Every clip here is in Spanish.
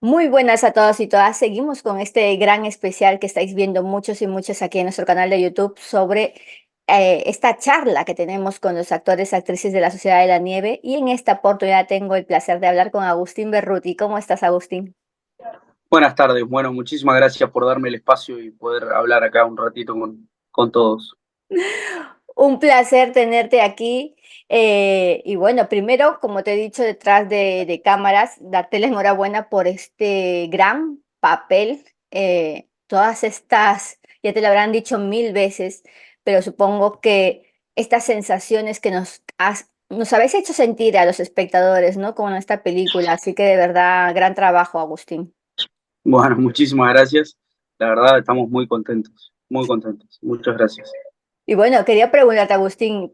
Muy buenas a todos y todas. Seguimos con este gran especial que estáis viendo muchos y muchas aquí en nuestro canal de YouTube sobre esta charla que tenemos con los actores y actrices de la Sociedad de la Nieve. Y en esta oportunidad tengo el placer de hablar con Agustín Berruti. ¿Cómo estás, Agustín? Buenas tardes, bueno, muchísimas gracias por darme el espacio y poder hablar acá un ratito con todos. Un placer tenerte aquí. Y bueno, primero, como te he dicho, detrás de cámaras, darte la enhorabuena por este gran papel. Todas estas, ya te lo habrán dicho mil veces, pero supongo que estas sensaciones que nos habéis hecho sentir a los espectadores, ¿no? Con esta película. Así que de verdad, gran trabajo, Agustín. Bueno, muchísimas gracias, la verdad estamos muy contentos, muchas gracias. Y bueno, quería preguntarte, Agustín,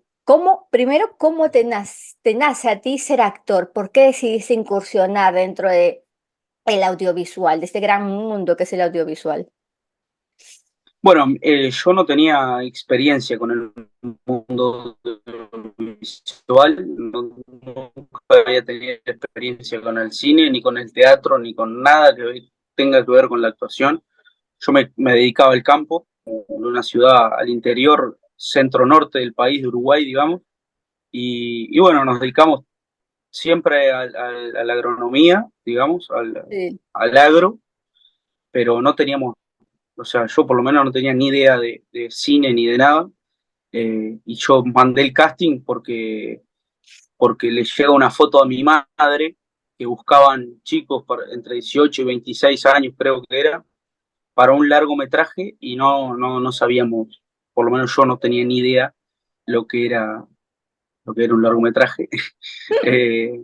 primero, ¿cómo te nace a ti ser actor? ¿Por qué decidiste incursionar dentro de el audiovisual, de este gran mundo que es el audiovisual? Bueno, yo no tenía experiencia con el mundo visual, nunca había tenido experiencia con el cine, ni con el teatro, ni con nada que tenga que ver con la actuación. Yo me dedicaba al campo, en una ciudad al interior, centro-norte del país de Uruguay, digamos. Y bueno, nos dedicamos siempre a la agronomía, digamos, Sí. al agro, pero no teníamos, o sea, yo por lo menos no tenía ni idea de cine ni de nada. Y yo mandé el casting porque le llega una foto a mi madre que buscaban chicos entre 18 y 26 años, creo que era, para un largometraje y no sabíamos, por lo menos yo no tenía ni idea lo que era, lo que era un largometraje. Eh,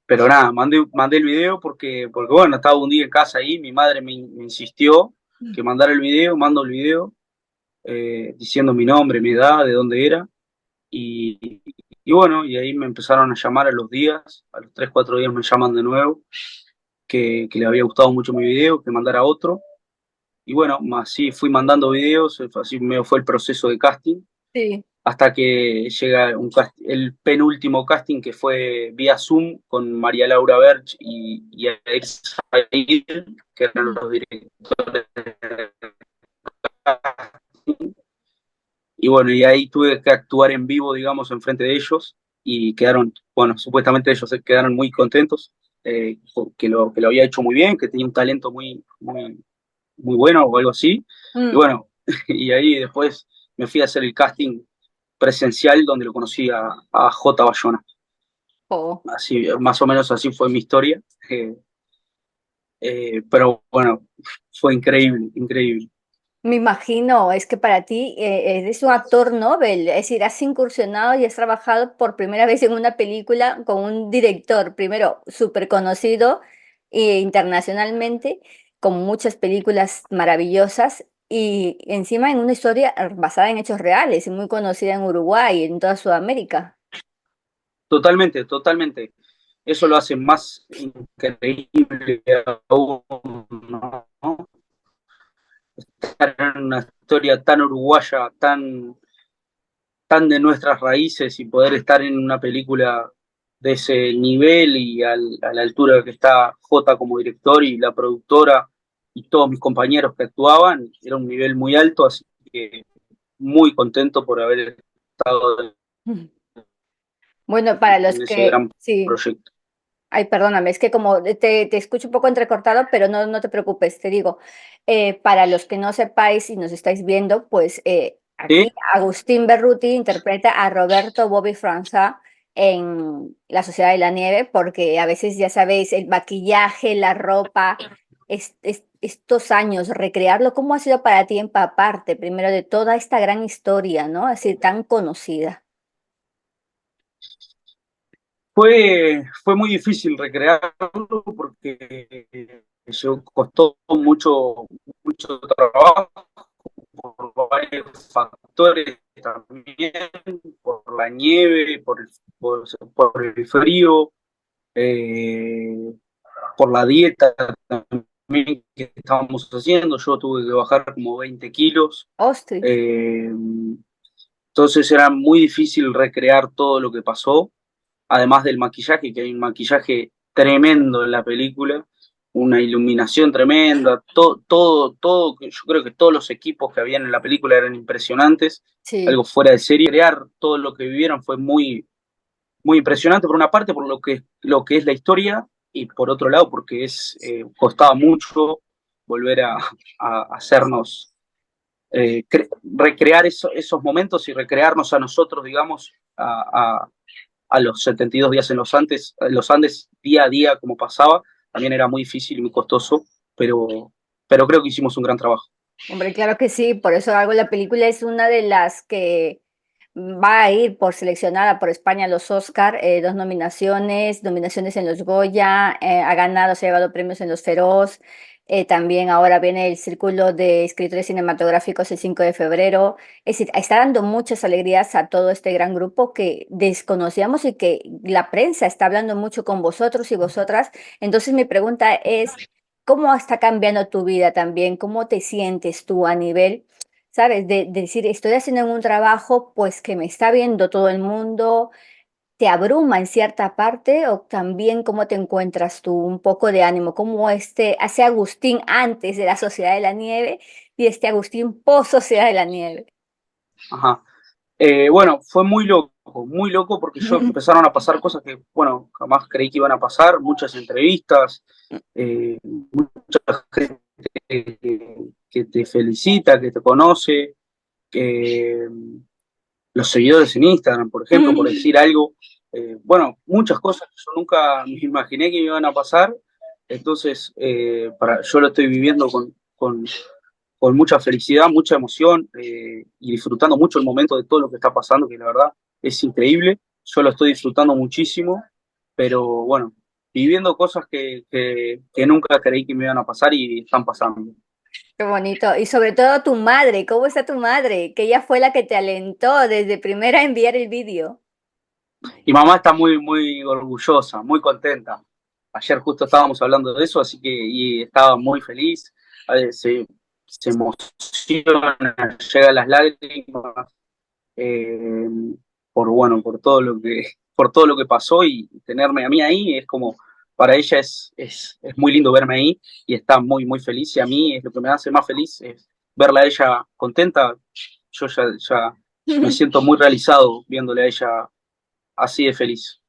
pero nada, mandé el video porque bueno, estaba un día en casa ahí, mi madre me insistió que mandara el video, mando el video, diciendo mi nombre, mi edad, de dónde era, y, y bueno, y ahí me empezaron a llamar a los días, a los 3 4 días me llaman de nuevo, que le había gustado mucho mi video, que mandara otro, y bueno, así fui mandando videos, así me fue el proceso de casting, Sí. hasta que llega el penúltimo casting que fue vía Zoom con María Laura Berch y Air Said, que eran los directores de casting. Y bueno, y ahí tuve que actuar en vivo, digamos, enfrente de ellos y quedaron, bueno, supuestamente ellos se quedaron muy contentos, que lo había hecho muy bien, que tenía un talento muy bueno o algo así. Y Mm. bueno, y ahí después me fui a hacer el casting presencial donde lo conocí a J. Bayona. Oh. Así, más o menos así fue mi historia. Eh, pero bueno, fue increíble, increíble. Me imagino, es que para ti eres un actor Nobel, es decir, has incursionado y has trabajado por primera vez en una película con un director, primero súper conocido internacionalmente, con muchas películas maravillosas y encima en una historia basada en hechos reales y muy conocida en Uruguay y en toda Sudamérica. Totalmente, totalmente. Eso lo hace más increíble aún, ¿no? Estar en una historia tan uruguaya, tan de nuestras raíces y poder estar en una película de ese nivel y a la altura que está J como director y la productora y todos mis compañeros que actuaban, era un nivel muy alto, así que muy contento por haber estado Bueno, para los en ese que, gran sí. proyecto. Ay, perdóname, es que como te escucho un poco entrecortado, pero no te preocupes, te digo, para los que no sepáis y nos estáis viendo, pues ¿Sí? aquí Agustín Berruti interpreta a Roberto Bobby Franza en La Sociedad de la Nieve, porque a veces ya sabéis, el maquillaje, la ropa, estos años, recrearlo, ¿cómo ha sido para ti empaparte primero de toda esta gran historia, ¿no? Así tan conocida. Fue muy difícil recrearlo porque costó mucho trabajo por varios factores también, por la nieve, por el frío, eh, por la dieta también que estábamos haciendo. Yo tuve que bajar como 20 kilos. Ostras. eh, entonces era muy difícil recrear todo lo que pasó, además del maquillaje, que hay un maquillaje tremendo en la película. una iluminación tremenda, todo, yo creo que todos los equipos que habían en la película eran impresionantes, Sí. algo fuera de serie. Crear todo lo que vivieron fue muy impresionante, por una parte, por lo que es la historia, y por otro lado, porque costaba mucho volver a hacernos recrear esos momentos y recrearnos a nosotros, digamos, a los 72 días en los Andes, día a día, como pasaba. También era muy difícil y muy costoso, pero creo que hicimos un gran trabajo. Hombre, claro que sí, por eso hago la película, es una de las que va a ir por seleccionada por España a los Oscar, dos nominaciones en los Goya, ha ganado, se ha llevado premios en los Feroz, también ahora viene el Círculo de Escritores Cinematográficos el 5 de febrero, es decir, está dando muchas alegrías a todo este gran grupo que desconocíamos y que la prensa está hablando mucho con vosotros y vosotras, entonces mi pregunta es, ¿cómo está cambiando tu vida también? ¿Cómo te sientes tú a nivel, sabes, de decir, estoy haciendo un trabajo pues que me está viendo todo el mundo, te abruma en cierta parte o también cómo te encuentras tú, un poco de ánimo, como hace Agustín antes de la Sociedad de la Nieve y este Agustín post Sociedad de la Nieve? Ajá. Bueno, fue muy loco porque yo empezaron a pasar cosas que, bueno, jamás creí que iban a pasar, muchas entrevistas, mucha gente que te felicita, que te conoce, que los seguidores en Instagram, por ejemplo, por decir algo, bueno, muchas cosas que yo nunca me imaginé que me iban a pasar, entonces yo lo estoy viviendo con mucha felicidad, mucha emoción y disfrutando mucho el momento de todo lo que está pasando, que la verdad es increíble. Yo lo estoy disfrutando muchísimo, pero bueno, viviendo cosas que nunca creí que me iban a pasar y están pasando. Qué bonito. Y sobre todo tu madre, ¿cómo está tu madre? Que ella fue la que te alentó desde primera a enviar el vídeo. Y mamá está muy orgullosa, muy contenta. Ayer justo estábamos hablando de eso, así que y estaba muy feliz. Se emociona, llega a las lágrimas, eh, por todo lo que pasó y tenerme a mí ahí es como, para ella es muy lindo verme ahí y está muy feliz y a mí es lo que me hace más feliz es verla a ella contenta. Yo ya me siento muy realizado viéndole a ella así de feliz.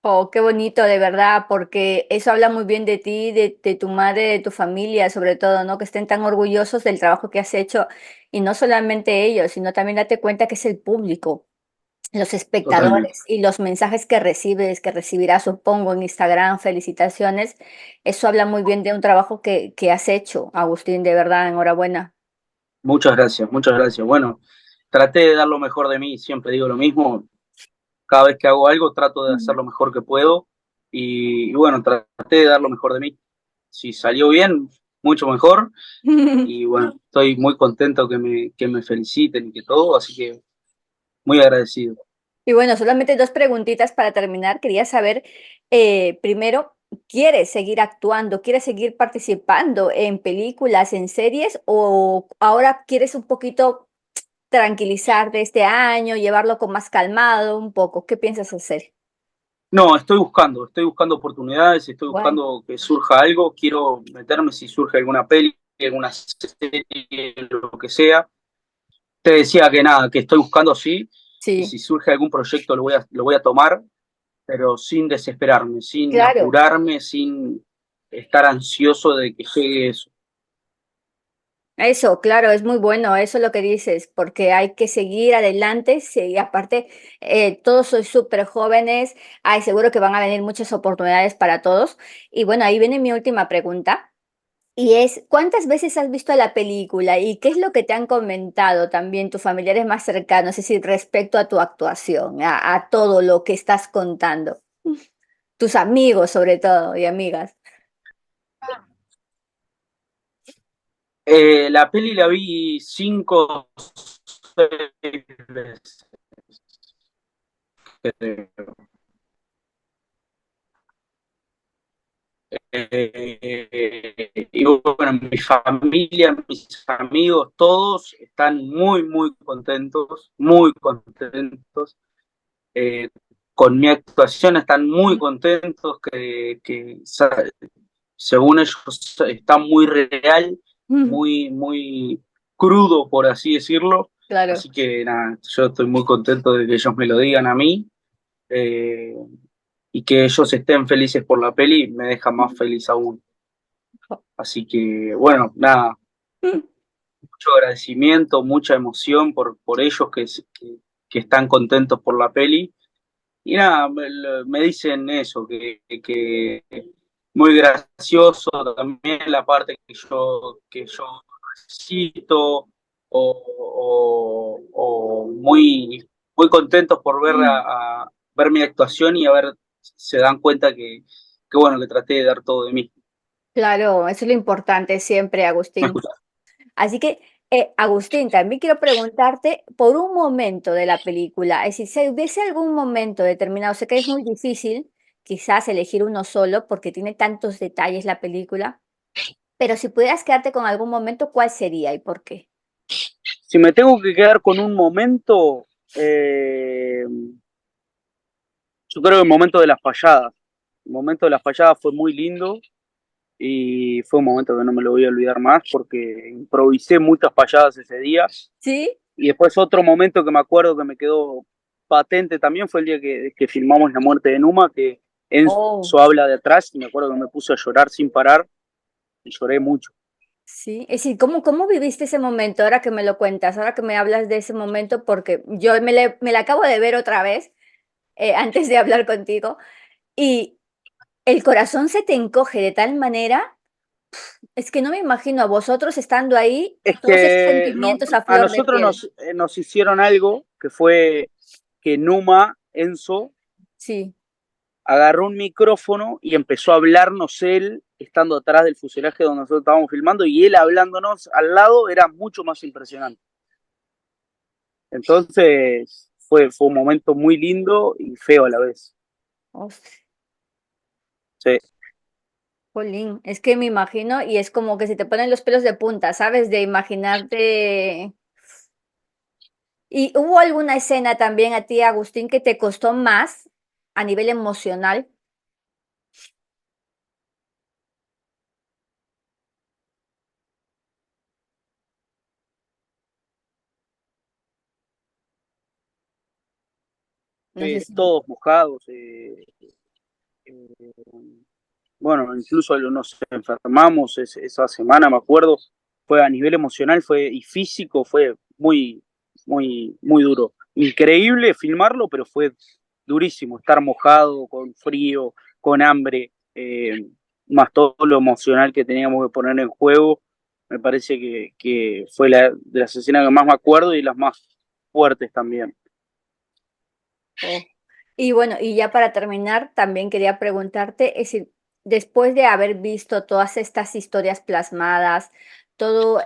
Oh, qué bonito, de verdad, porque eso habla muy bien de ti, de tu madre, de tu familia, sobre todo, ¿no? Que estén tan orgullosos del trabajo que has hecho y no solamente ellos, sino también date cuenta que es el público, los Totalmente. espectadores y los mensajes que recibes, que recibirás, supongo, en Instagram, felicitaciones. Eso habla muy bien de un trabajo que has hecho, Agustín, de verdad, enhorabuena. Muchas gracias, muchas gracias. Bueno, traté de dar lo mejor de mí, siempre digo lo mismo. Cada vez que hago algo trato de hacer lo mejor que puedo y bueno, traté de dar lo mejor de mí. Si salió bien, mucho mejor. Y bueno, estoy muy contento que me feliciten y que todo, así que muy agradecido. Y bueno, solamente dos preguntitas para terminar. Quería saber, primero, ¿quieres seguir actuando? ¿Quieres seguir participando en películas, en series? ¿O ahora quieres un poquito tranquilizarte este año, llevarlo con más calmado un poco? ¿Qué piensas hacer? No, estoy buscando oportunidades, estoy Guay. buscando que surja algo, quiero meterme si surge alguna peli, alguna serie, lo que sea. Te decía que nada, que estoy buscando sí, y Sí, si surge algún proyecto lo voy a tomar, pero sin desesperarme, sin claro. apurarme, sin estar ansioso de que llegue eso. Eso, claro, es muy bueno, eso es lo que dices, porque hay que seguir adelante, sí, aparte, todos sois súper jóvenes, ay, seguro que van a venir muchas oportunidades para todos. Y bueno, ahí viene mi última pregunta, y es, ¿cuántas veces has visto la película y qué es lo que te han comentado también tus familiares más cercanos, es decir, respecto a tu actuación, a todo lo que estás contando? Tus amigos sobre todo y amigas. La peli la vi 5 o 6 veces, creo. Y bueno, mi familia, mis amigos, todos están muy contentos, muy contentos. Eh, con mi actuación están muy contentos, según ellos está muy real, Mm, muy crudo, por así decirlo. claro. Así que nada, yo estoy muy contento de que ellos me lo digan a mí, eh, y que ellos estén felices por la peli me deja más feliz aún. Así que bueno, nada, Mm, mucho agradecimiento, mucha emoción por ellos que están contentos por la peli. Y nada, me dicen eso, que muy gracioso también la parte que yo necesito, o muy contentos por mm. ver mi actuación y a ver, se dan cuenta que bueno, que traté de dar todo de mí. Claro, eso es lo importante siempre, ¿Me Agustín. escuchás? Así que, Agustín, también quiero preguntarte por un momento de la película, es decir, si hubiese algún momento determinado, sé que es muy difícil quizás elegir uno solo porque tiene tantos detalles la película, pero si pudieras quedarte con algún momento, ¿cuál sería y por qué? Si me tengo que quedar con un momento, eh, yo creo que el momento de las falladas. El momento de las falladas fue muy lindo y fue un momento que no me lo voy a olvidar más porque improvisé muchas falladas ese día. ¿Sí? Y después otro momento que me acuerdo que me quedó patente también fue el día que filmamos la muerte de Numa, que Oh, Enzo habla de atrás y me acuerdo que me puse a llorar sin parar y lloré mucho. sí. Es decir, ¿cómo viviste ese momento ahora que me lo cuentas, ahora que me hablas de ese momento? Porque yo me la acabo de ver otra vez antes de hablar contigo y el corazón se te encoge de tal manera. Es que no me imagino a vosotros estando ahí, Es todos esos que sentimientos a a flor de nosotros piel. nos hicieron algo que fue que Numa, Enzo, Sí. agarró un micrófono y empezó a hablarnos él, estando atrás del fuselaje donde nosotros estábamos filmando, y él hablándonos al lado era mucho más impresionante. Entonces fue un momento muy lindo y feo a la vez. Uf, Sí, jolín, es que me imagino y es como que se te ponen los pelos de punta, ¿sabes? De imaginarte. ¿Y hubo alguna escena también a ti, Agustín, que te costó más a nivel emocional? No sé si todos mojados. Bueno, incluso nos enfermamos esa semana, me acuerdo. Fue a nivel emocional y físico, fue muy duro. Increíble filmarlo, pero fue durísimo. Estar mojado, con frío, con hambre, más todo lo emocional que teníamos que poner en juego. Me parece que fue de las escenas que más me acuerdo y las más fuertes también. oh. Y bueno, y ya para terminar, también quería preguntarte, es decir, después de haber visto todas estas historias plasmadas, todo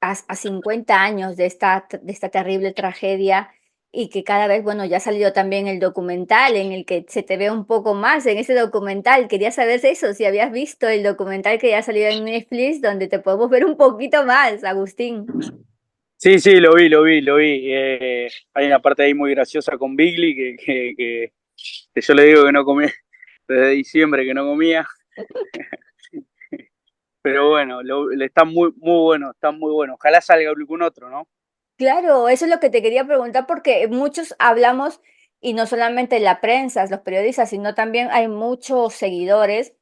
a 50 años de esta terrible tragedia, y que cada vez, bueno, ya ha salido también el documental en el que se te ve un poco más en ese documental. Quería saber eso, si habías visto el documental que ya ha salido en Netflix, donde te podemos ver un poquito más, Agustín. Sí, sí, lo vi. Hay una parte ahí muy graciosa con Bigly que yo le digo que no comía desde diciembre que no comía, pero bueno, está muy bueno, está muy bueno. Ojalá salga algún otro, ¿no? Claro, eso es lo que te quería preguntar porque muchos hablamos y no solamente la prensa, los periodistas, sino también hay muchos seguidores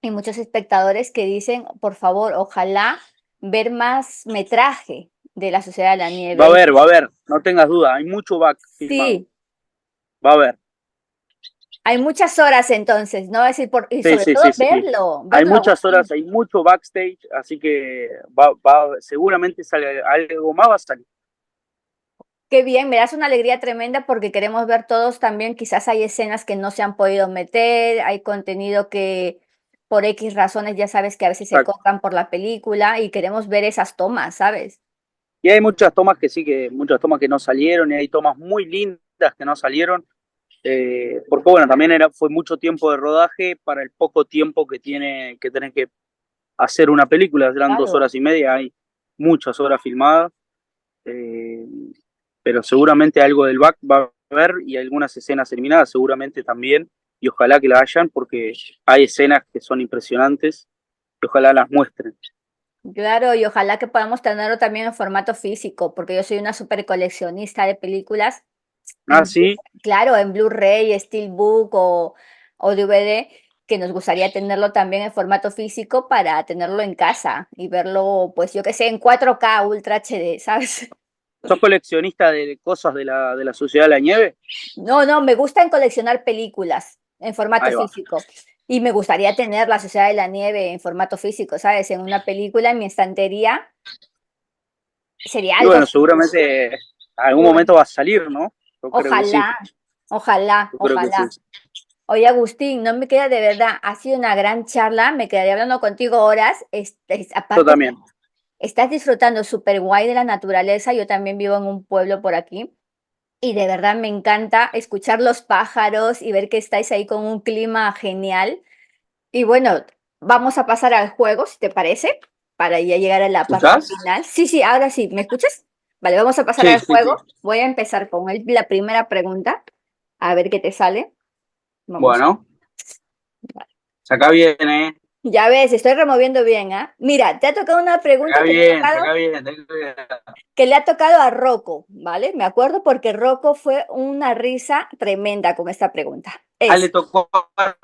y muchos espectadores que dicen, por favor, ojalá ver más metraje de la Sociedad de la Nieve. Va a haber, no tengas duda, hay mucho back filmado, Sí, va a haber. hay muchas horas entonces, ¿no? Es decir, y Sí, sobre sí, todo sí, sí. Hay verlo, muchas horas, Agustín. hay mucho backstage, así que seguramente sale algo más, va a salir. Qué bien, me das una alegría tremenda porque queremos ver todos también, quizás hay escenas que no se han podido meter, hay contenido que por X razones ya sabes que a veces se Exacto. cortan por la película y queremos ver esas tomas, ¿sabes? Y hay muchas tomas que sí, muchas tomas que no salieron, y hay tomas muy lindas que no salieron. Porque bueno, también fue mucho tiempo de rodaje para el poco tiempo que tenés que hacer una película, eran dos Claro. horas y media, hay muchas horas filmadas, eh, pero seguramente algo del back va a haber y algunas escenas eliminadas seguramente también, y ojalá que la hayan porque hay escenas que son impresionantes y ojalá las muestren. Claro, y ojalá que podamos tenerlo también en formato físico, porque yo soy una super coleccionista de películas. Ah, En, sí, claro, en Blu-ray, Steelbook o DVD, que nos gustaría tenerlo también en formato físico para tenerlo en casa y verlo, pues yo que sé, en 4K Ultra HD, ¿sabes? ¿sos coleccionista de cosas de la Sociedad de la Nieve? No, no, me gusta en coleccionar películas en formato Ahí va. físico. Y me gustaría tener La Sociedad de la Nieve en formato físico, ¿sabes? En una película en mi estantería sería Y algo bueno, súper. seguramente algún Y bueno, momento va a salir, ¿no? Yo creo que sí, ojalá, ojalá, yo creo que sí. ojalá. Oye, Agustín, no me queda de verdad, ha sido una gran charla, me quedaría hablando contigo horas. Yo Aparte, también. estás disfrutando súper guay de la naturaleza, yo también vivo en un pueblo por aquí y de verdad me encanta escuchar los pájaros y ver que estáis ahí con un clima genial. Y bueno, vamos a pasar al juego, si te parece, para ya llegar a la parte ¿Escuchás? final. Sí, sí, ahora sí, ¿me escuchas? Vale, vamos a pasar Sí, al sí, sí. juego. Voy a empezar con la primera pregunta, a ver qué te sale. Vamos. Bueno, saca bien, ¿eh? Ya ves, estoy removiendo bien, ¿ah? Mira, te ha tocado una pregunta Saca bien, saca bien. que le ha tocado a Rocco, ¿vale? Me acuerdo porque Rocco fue una risa tremenda con esta pregunta. Ah, le Es, tocó a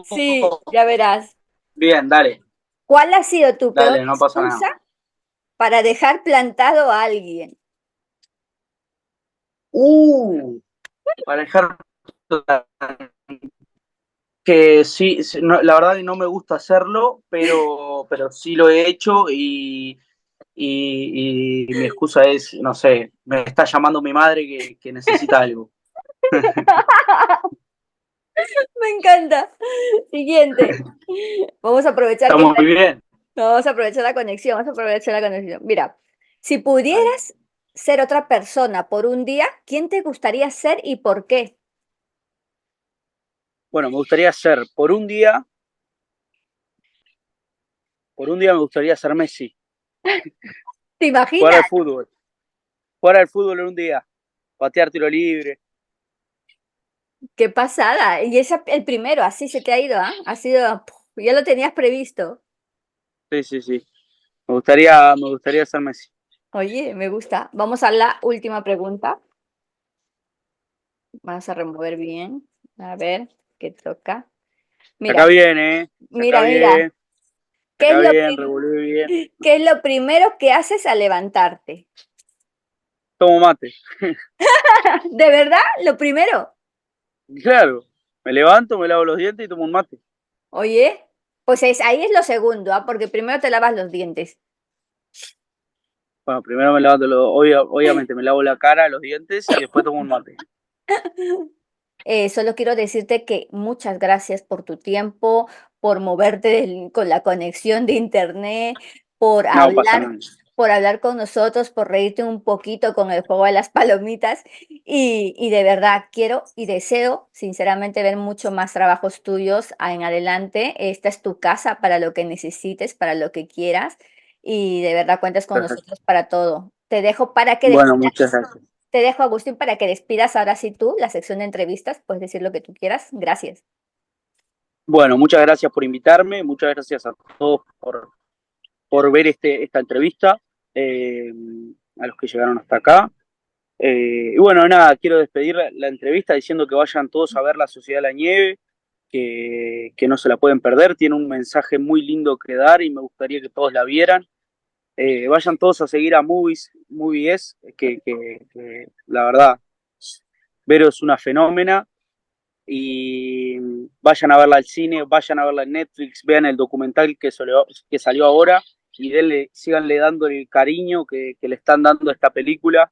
sí, Rocco. ya verás. Bien, dale, ¿Cuál ha sido tu peor dale, no pasa nada. excusa para dejar plantado a alguien? Para dejar que sí, sí, la verdad que no me gusta hacerlo, pero sí lo he hecho y mi excusa es, no sé, me está llamando mi madre que necesita algo. Me encanta. Siguiente. Vamos a aprovechar Está que muy bien. vamos a aprovechar la conexión, vamos a aprovechar la conexión. Mira, si Dale. pudieras ser otra persona por un día, ¿quién te gustaría ser y por qué? Bueno, me gustaría ser, por un día me gustaría ser Messi, ¿Te jugar imaginas? al fútbol, jugar al fútbol en un día, patear tiro libre. Qué pasada. Y esa, el primero, así se te ha ido, ¿ah? Ha sido, ya lo tenías previsto. Sí, sí, sí. Me gustaría ser Messi. Oye, me gusta. Vamos a la última pregunta. Vamos a remover bien. A ver, ¿qué toca? Acá Mira, viene, acá mira. bien, ¿Qué es acá lo, bien, revolví bien. qué es lo primero que haces al levantarte? Tomo mate. ¿De verdad? Lo primero. Claro, me levanto, me lavo los dientes y tomo un mate. Oye, pues ahí es lo segundo, ¿ah? Porque primero te lavas los dientes. Bueno, primero me levanto, obviamente me lavo la cara, los dientes y después tomo un mate. Solo quiero decirte que muchas gracias por tu tiempo, por moverte con la conexión de internet, por No pasa hablar, nada. por hablar con nosotros, por reírte un poquito con el juego de las palomitas. Y de verdad quiero y deseo sinceramente ver mucho más trabajos tuyos en adelante. Esta es tu casa para lo que necesites, para lo que quieras. Y de verdad cuentas con Perfecto. nosotros para todo. Te dejo para que Bueno, despidas. muchas gracias. Te dejo, Agustín, para que despidas ahora sí tú la sección de entrevistas. Puedes decir lo que tú quieras. Gracias. Bueno, muchas gracias por invitarme, muchas gracias a todos por ver esta entrevista, eh, a los que llegaron hasta acá. Y bueno, nada, quiero despedir la entrevista diciendo que vayan todos a ver La Sociedad de la Nieve, que no se la pueden perder, tiene un mensaje muy lindo que dar y me gustaría que todos la vieran. Vayan todos a seguir a Movies, que la verdad, Vero es una fenómena y vayan a verla al cine, vayan a verla en Netflix, vean el documental que salió ahora y síganle dando el cariño que le están dando a esta película.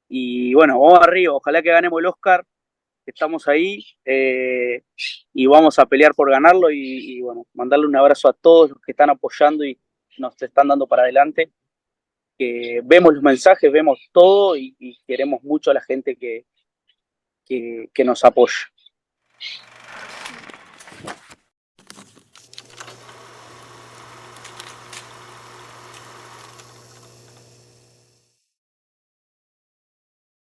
Y bueno, vamos arriba, ojalá que ganemos el Oscar, estamos ahí y vamos a pelear por ganarlo y bueno, mandarle un abrazo a todos los que están apoyando y nos están dando para adelante, que vemos los mensajes, vemos todo y queremos mucho a la gente que nos apoya.